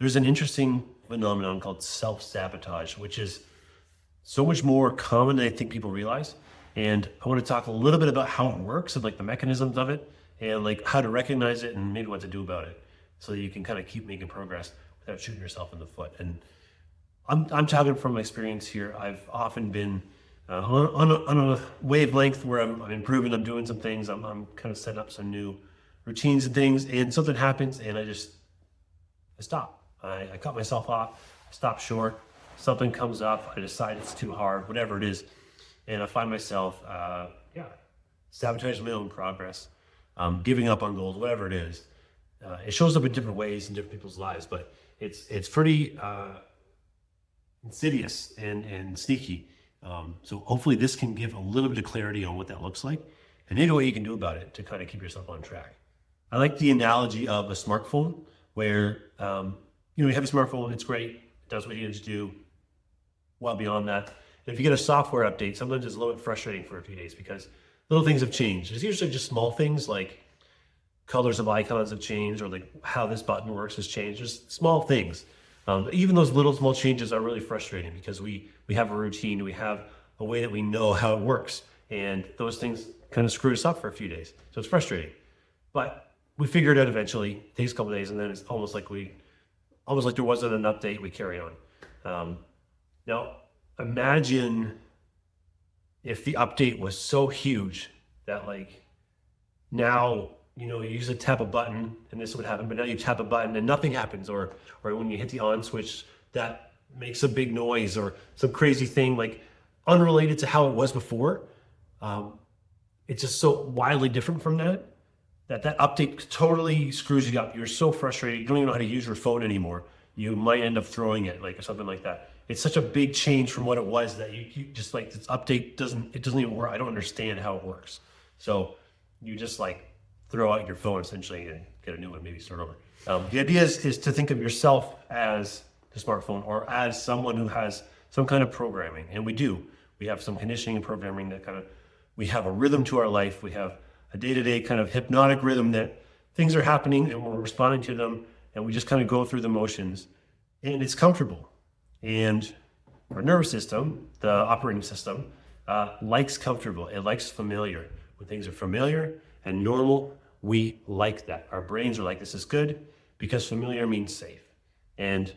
there's an interesting phenomenon called self-sabotage, which is so much more common than I think people realize. And I want to talk a little bit about how it works and like the mechanisms of it and like how to recognize it and maybe what to do about it so that you can kind of keep making progress without shooting yourself in the foot. And I'm talking from experience here. I've often been on a wavelength where I'm improving, I'm doing some things, I'm kind of setting up some new routines and things, and something happens and I stop. I cut myself off, I stop short, something comes up, I decide it's too hard, whatever it is, and I find myself, sabotaging my own progress, giving up on goals, whatever it is. It shows up in different ways in different people's lives, but it's pretty insidious and sneaky. So hopefully this can give a little bit of clarity on what that looks like and maybe what you can do about it to kind of keep yourself on track. I like the analogy of a smartphone where, you have a smartphone, it's great, it does what you need to do. Well beyond that, and if you get a software update, sometimes it's a little bit frustrating for a few days because little things have changed. It's usually just small things like colors of icons have changed or like how this button works has changed, just small things. Even those little small changes are really frustrating because we have a routine, we have a way that we know how it works, and those things kind of screw us up for a few days. So it's frustrating, but we figure it out eventually. It takes a couple of days, and then it's almost like there wasn't an update. We carry on. Now, imagine if the update was so huge that like now, you usually tap a button and this would happen, but now you tap a button and nothing happens, or when you hit the on switch, that makes a big noise or some crazy thing like unrelated to how it was before. It's just so wildly different from that update totally screws you up. You're so frustrated. You don't even know how to use your phone anymore. You might end up throwing it, like, or something like that. It's such a big change from what it was that you just like, this update doesn't even work. I don't understand how it works. So you just like throw out your phone essentially and get a new one, maybe start over. The idea is to think of yourself as the smartphone or as someone who has some kind of programming. And we do. We have some conditioning and programming that we have a rhythm to our life. We have a day-to-day kind of hypnotic rhythm that things are happening and we're responding to them, and we just kind of go through the motions, and it's comfortable. And our nervous system, the operating system, likes comfortable. It likes familiar. When things are familiar and normal, we like that. Our brains are like, this is good because familiar means safe. And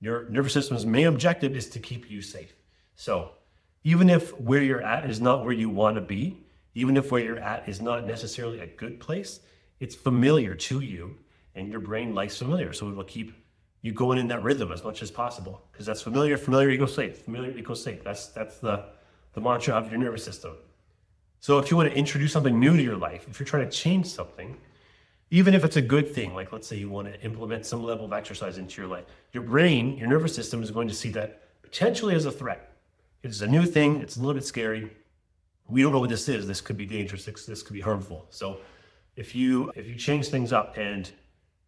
your nervous system's main objective is to keep you safe. So even if where you're at is not where you want to be, even if where you're at is not necessarily a good place, it's familiar to you, and your brain likes familiar. So it will keep you going in that rhythm as much as possible because that's familiar. Familiar equals safe. Familiar equals safe. That's the mantra of your nervous system. So if you want to introduce something new to your life, if you're trying to change something, even if it's a good thing, like let's say you want to implement some level of exercise into your life, your brain, your nervous system is going to see that potentially as a threat. It's a new thing. It's a little bit scary. We don't know what this is. This could be dangerous. This could be harmful. So if you change things up and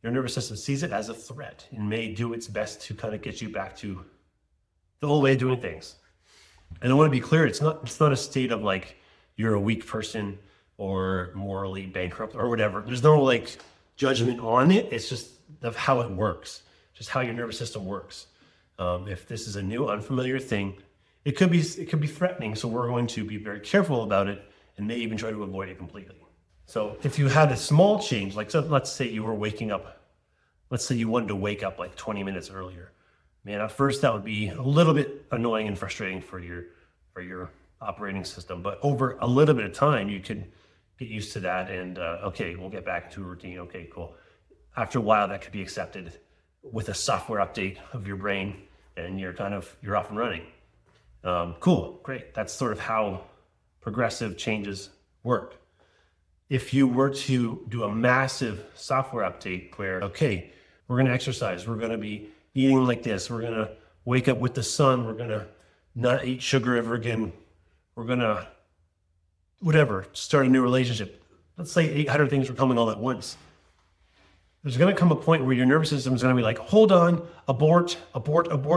your nervous system sees it as a threat and may do its best to kind of get you back to the old way of doing things. And I want to be clear, it's not a state of like you're a weak person or morally bankrupt or whatever. There's no like judgment on it. It's just of how it works, just how your nervous system works. If this is a new, unfamiliar thing, it could be threatening. So we're going to be very careful about it and may even try to avoid it completely. So if you had a small change, like so let's say you were waking up, let's say you wanted to wake up like 20 minutes earlier. Man, at first that would be a little bit annoying and frustrating for your operating system. But over a little bit of time, you could get used to that and okay, we'll get back into a routine. Okay, cool. After a while, that could be accepted with a software update of your brain and you're off and running. Cool, great. That's sort of how progressive changes work. If you were to do a massive software update where, okay, we're going to exercise, we're going to be eating like this, we're going to wake up with the sun, we're going to not eat sugar ever again, we're going to, whatever, start a new relationship. Let's say 800 things are coming all at once. There's going to come a point where your nervous system is going to be like, hold on, abort,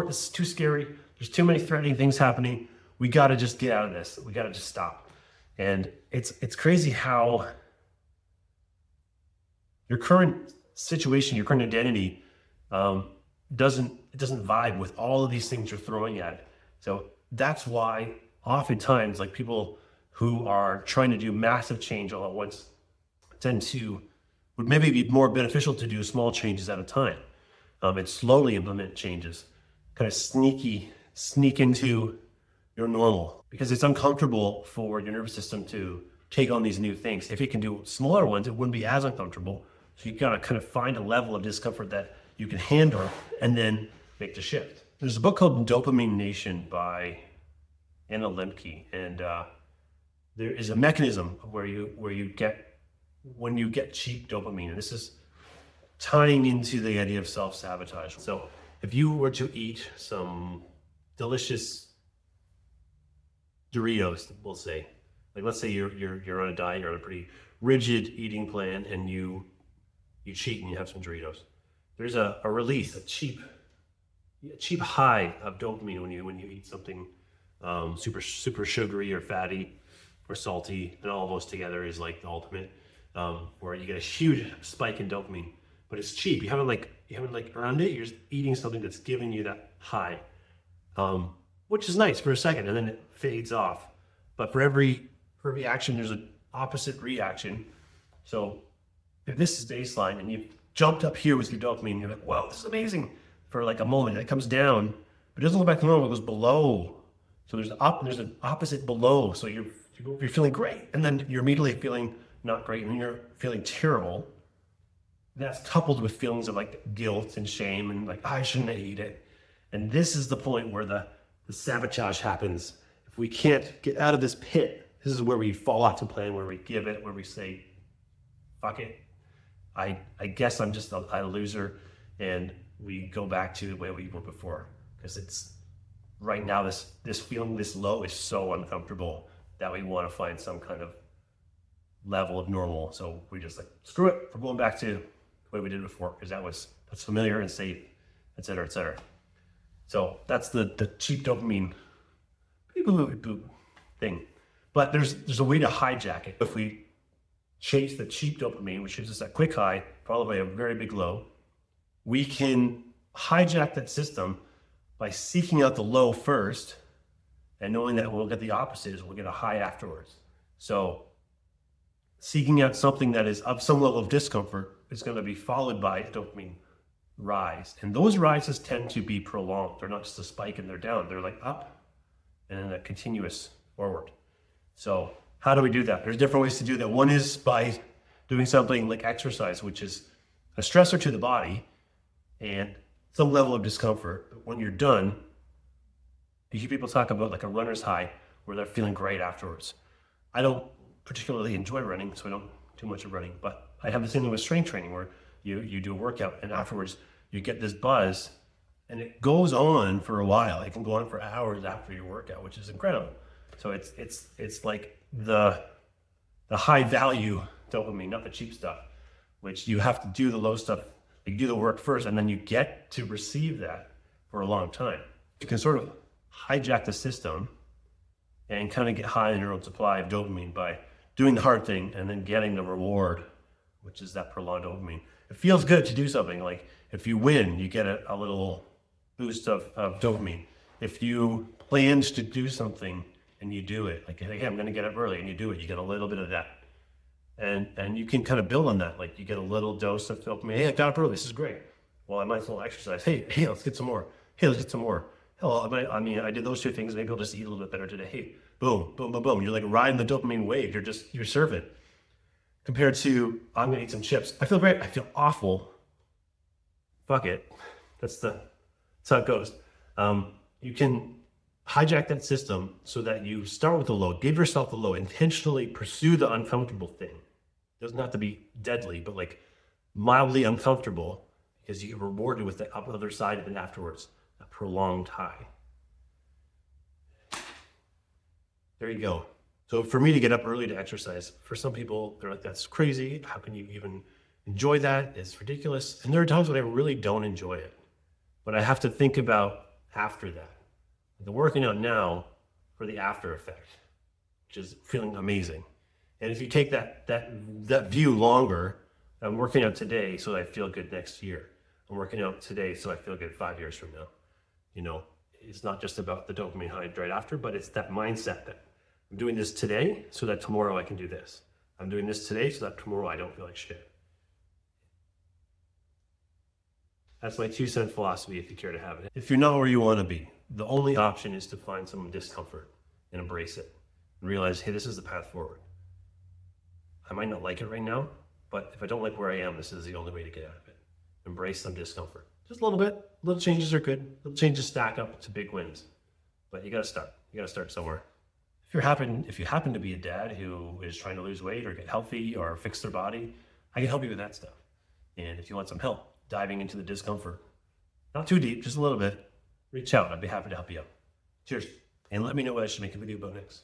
this is too scary. There's too many threatening things happening. We got to just get out of this. We got to just stop. And it's crazy how your current situation, your current identity, it doesn't vibe with all of these things you're throwing at it. So that's why oftentimes like people who are trying to do massive change all at once tend to would maybe be more beneficial to do small changes at a time, and slowly implement changes, kind of sneak into your normal, because it's uncomfortable for your nervous system to take on these new things. If it can do smaller ones, it wouldn't be as uncomfortable. So you gotta kind of find a level of discomfort that you can handle and then make the shift. There's a book called Dopamine Nation by Anna Lemke, and there is a mechanism where you get when you get cheap dopamine, and this is tying into the idea of self-sabotage. So if you were to eat some delicious Doritos, we'll say, like let's say you're on a diet, you're on a pretty rigid eating plan, and you cheat and you have some Doritos. There's a release, a cheap high of dopamine when you eat something super sugary or fatty or salty, and all of those together is like the ultimate, where you get a huge spike in dopamine, but it's cheap. You haven't earned it. You're just eating something that's giving you that high, which is nice for a second, and then it fades off. But for every action, there's an opposite reaction. So if this is baseline and you've jumped up here with your dopamine, you're like, wow, this is amazing for like a moment. It comes down, but it doesn't go back to normal. It goes below. So there's an opposite below. So you're feeling great, and then you're immediately feeling not great, and you're feeling terrible. That's coupled with feelings of like guilt and shame and like, I shouldn't have eaten it. And this is the point where the sabotage happens. If we can't get out of this pit, this is where we fall off the plan, where we give it, where we say, fuck it. I guess I'm just a loser, and we go back to the way we were before. Because it's right now, this feeling this low is so uncomfortable that we want to find some kind of level of normal. So we just like, screw it, we're going back to the way we did before, because that's familiar and safe, et cetera, et cetera. So that's the cheap dopamine thing. But there's a way to hijack it. If we chase the cheap dopamine, which gives us that quick high, followed by a very big low, we can hijack that system by seeking out the low first, and knowing that we'll get the opposite is we'll get a high afterwards. So seeking out something that is of some level of discomfort is going to be followed by a dopamine rise. And those rises tend to be prolonged. They're not just a spike and they're down. They're like up and then a continuous forward. So how do we do that? There's different ways to do that. One is by doing something like exercise, which is a stressor to the body and some level of discomfort. But when you're done, you hear people talk about like a runner's high, where they're feeling great afterwards. I don't particularly enjoy running, so I don't do much of running, but I have the same thing with strength training, where you do a workout and afterwards you get this buzz, and it goes on for a while. It can go on for hours after your workout, which is incredible. So it's like the high value dopamine, not the cheap stuff, which you have to do the low stuff. You do the work first, and then you get to receive that for a long time. You can sort of hijack the system and kind of get high in your own supply of dopamine by doing the hard thing and then getting the reward, which is that prolonged dopamine. It feels good to do something. Like if you win, you get a little boost of dopamine. If you planned to do something and you do it, like, hey, I'm going to get up early, and you do it, you get a little bit of that. And you can kind of build on that. Like you get a little dose of dopamine. Hey, I got up early. This is great. Well, I might as well exercise. Hey, let's get some more. Hey, let's get some more. Hell, I did those two things. Maybe I'll just eat a little bit better today. Hey, boom, boom, boom, boom. You're like riding the dopamine wave. You're surfing. Compared to, I'm gonna eat some chips. I feel great. I feel awful. Fuck it. That's how it goes. You can hijack that system so that you start with the low. Give yourself the low. Intentionally pursue the uncomfortable thing. It doesn't have to be deadly, but like mildly uncomfortable, because you get rewarded with the other side of it afterwards. A prolonged high. There you go. So for me to get up early to exercise, for some people, they're like, that's crazy. How can you even enjoy that? It's ridiculous. And there are times when I really don't enjoy it. But I have to think about after that. The working out now for the after effect, which is feeling amazing. And if you take that view longer, I'm working out today so that I feel good next year. I'm working out today so I feel good 5 years from now. You know, it's not just about the dopamine high right after, but it's that mindset that I'm doing this today so that tomorrow I can do this. I'm doing this today so that tomorrow I don't feel like shit. That's my 2-cent philosophy if you care to have it. If you're not where you want to be, the only option is to find some discomfort and embrace it and realize, hey, this is the path forward. I might not like it right now, but if I don't like where I am, this is the only way to get out of it. Embrace some discomfort. Just a little bit. Little changes are good. Little changes stack up to big wins. But you got to start. You got to start somewhere. If you happen to be a dad who is trying to lose weight or get healthy or fix their body, I can help you with that stuff. And if you want some help diving into the discomfort, not too deep, just a little bit, reach out. I'd be happy to help you out. Cheers. And let me know what I should make a video about next.